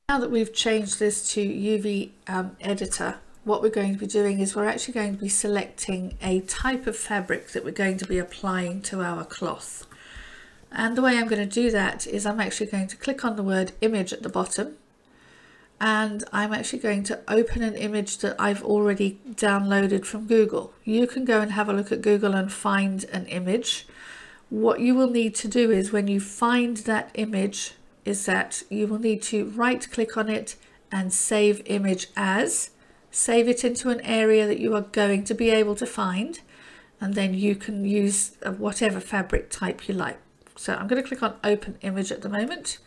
Now that we've changed this to UV editor, what we're going to be doing is we're actually going to be selecting a type of fabric that we're going to be applying to our cloth. And the way I'm going to do that is I'm actually going to click on the word image at the bottom, and I'm actually going to open an image that I've already downloaded from Google. You can go and have a look at Google and find an image. What you will need to do is when you find that image is that you will need to right click on it and save image as. Save it into an area that you are going to be able to find, and then you can use whatever fabric type you like. So I'm going to click on open image at the moment,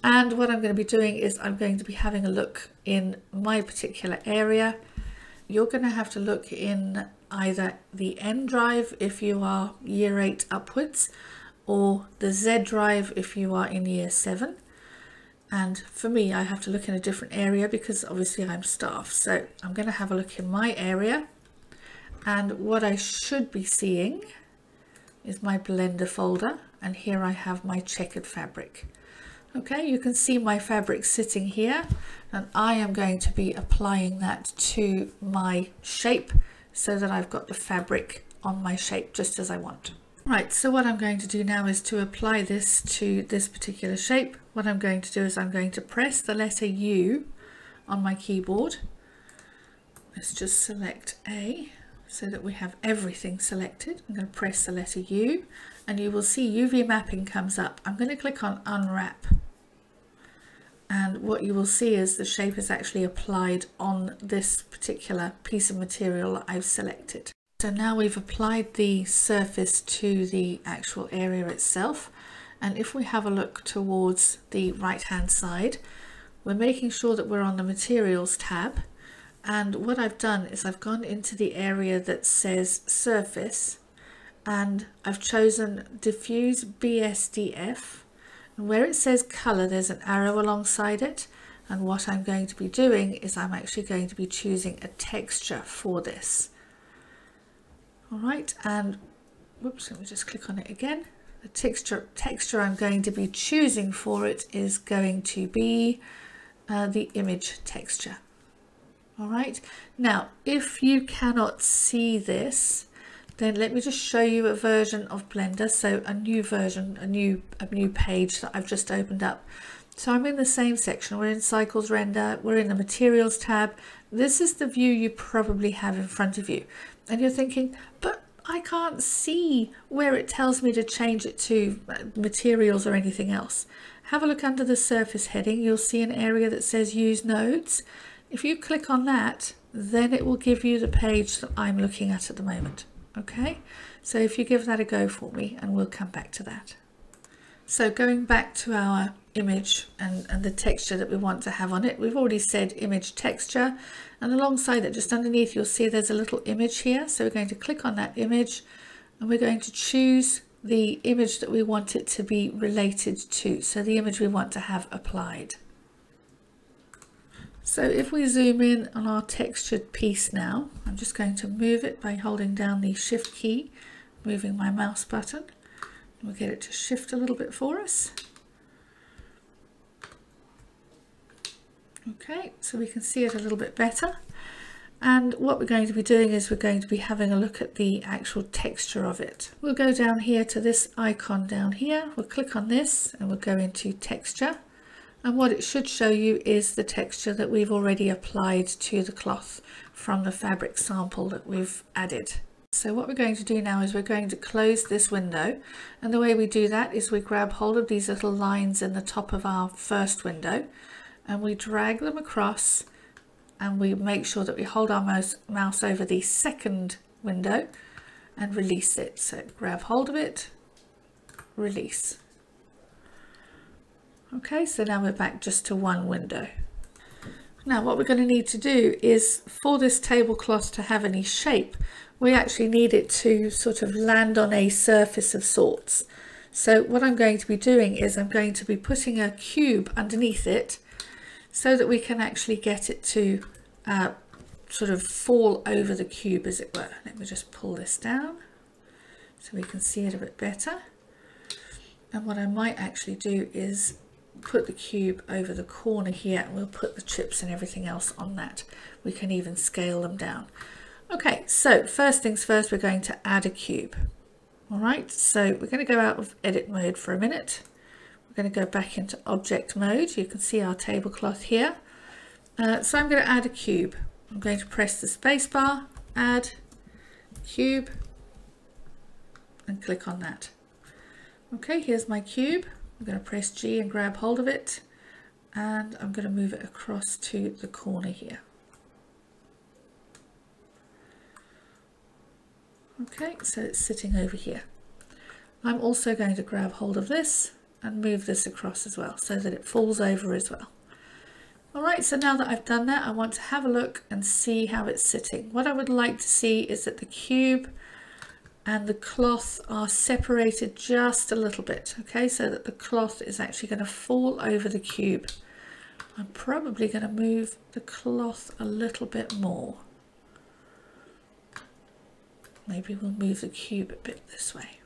and what I'm going to be doing is I'm going to be having a look in my particular area. You're going to have to look in either the N drive if you are year 8 upwards, or the Z drive if you are in year 7. And for me, I have to look in a different area because obviously I'm staff. So I'm going to have a look in my area, and what I should be seeing is my Blender folder, and here I have my checkered fabric. Okay, you can see my fabric sitting here, and I am going to be applying that to my shape so that I've got the fabric on my shape just as I want. Right, so what I'm going to do now is to apply this to this particular shape. What I'm going to do is I'm going to press the letter U on my keyboard. Let's just select A so that we have everything selected. I'm going to press the letter U, and you will see UV mapping comes up. I'm going to click on unwrap, and what you will see is the shape is actually applied on this particular piece of material that I've selected. So now we've applied the surface to the actual area itself, and if we have a look towards the right hand side, we're making sure that we're on the materials tab, and what I've done is I've gone into the area that says surface, and I've chosen diffuse BSDF, and where it says color there's an arrow alongside it, and what I'm going to be doing is I'm actually going to be choosing a texture for this. Alright, and whoops, let me just click on it again. The texture I'm going to be choosing for it is going to be the image texture. Alright, now if you cannot see this, then let me just show you a version of Blender. So a new version, a new page that I've just opened up. So I'm in the same section. We're in Cycles Render, we're in the Materials tab. This is the view you probably have in front of you. And you're thinking, but I can't see where it tells me to change it to materials or anything else. Have a look under the surface heading. You'll see an area that says use nodes. If you click on that, then it will give you the page that I'm looking at the moment. Okay, so if you give that a go for me, and we'll come back to that. So going back to our image and the texture that we want to have on it, we've already said image texture, and alongside it, just underneath, you'll see there's a little image here. So we're going to click on that image, and we're going to choose the image that we want it to be related to, so the image we want to have applied. So if we zoom in on our textured piece now, I'm just going to move it by holding down the shift key, moving my mouse button. We'll get it to shift a little bit for us. Okay, so we can see it a little bit better. And what we're going to be doing is we're going to be having a look at the actual texture of it. We'll go down here to this icon down here. We'll click on this and we'll go into texture. And what it should show you is the texture that we've already applied to the cloth from the fabric sample that we've added. So what we're going to do now is we're going to close this window, and the way we do that is we grab hold of these little lines in the top of our first window and we drag them across, and we make sure that we hold our mouse over the second window and release it. So grab hold of it, release. Okay, so now we're back just to one window. Now what we're going to need to do is, for this tablecloth to have any shape, we actually need it to sort of land on a surface of sorts. So what I'm going to be doing is I'm going to be putting a cube underneath it so that we can actually get it to sort of fall over the cube, as it were. Let me just pull this down so we can see it a bit better. And what I might actually do is put the cube over the corner here, and we'll put the chips and everything else on that. We can even scale them down. Okay, so first things first, we're going to add a cube. All right, so we're going to go out of edit mode for a minute. We're going to go back into object mode. You can see our tablecloth here. So I'm going to add a cube. I'm going to press the space bar, add cube, and click on that. Okay, here's my cube. I'm going to press G and grab hold of it, and I'm going to move it across to the corner here. Okay, so it's sitting over here. I'm also going to grab hold of this and move this across as well so that it falls over as well. Alright, so now that I've done that, I want to have a look and see how it's sitting. What I would like to see is that the cube and the cloth are separated just a little bit, okay, so that the cloth is actually going to fall over the cube. I'm probably going to move the cloth a little bit more. Maybe we'll move the cube a bit this way.